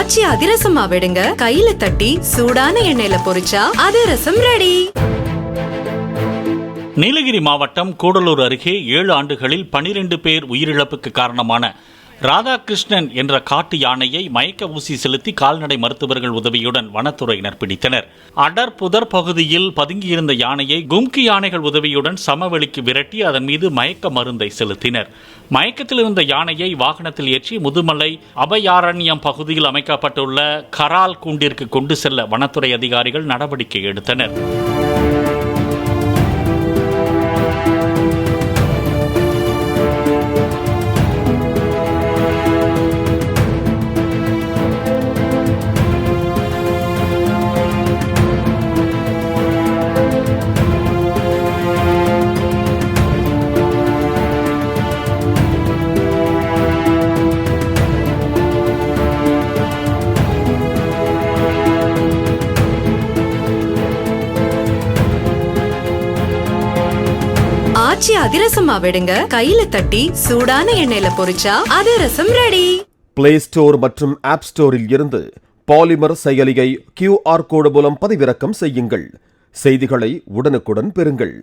ஆச்சி அதிரசமா விடுங்க, கையில தட்டி சூடான எண்ணெயில பொரிச்சா அதிரசம் ரெடி. நீலகிரி மாவட்டம் கூடலூர் அருகே 7 ஆண்டுகளில் 12 பேர் உயிரிழப்புக்கு காரணமான ராதாகிருஷ்ணன் என்ற காட்டு யானையை மயக்க ஊசி செலுத்தி கால்நடை மருத்துவர்கள் உதவியுடன் வனத்துறையினர் பிடித்தனர். அடர் புதர் பகுதியில் பதுங்கியிருந்த யானையை கும்கி யானைகள் உதவியுடன் சமவெளிக்கு விரட்டி அதன் மீது மயக்க மருந்தை செலுத்தினர். மயக்கத்தில் இருந்த யானையை வாகனத்தில் ஏற்றி முதுமலை அபயாரண்யம் பகுதியில் அமைக்கப்பட்டுள்ள கரால் கூண்டிற்கு கொண்டு செல்ல வனத்துறை அதிகாரிகள் நடவடிக்கை எடுத்தனர். ஆச்சி அதிரசமா விடுங்க, கையில தட்டி சூடான எண்ணெயில பொரிச்சா அதிரசம் ரெடி. பிளே ஸ்டோர் மற்றும் ஆப் ஸ்டோரில் இருந்து பாலிமர் செயலியை QR கோடு மூலம் பதிவிறக்கம் செய்யுங்கள். செய்திகளை உடனுக்குடன் பெறுங்கள்.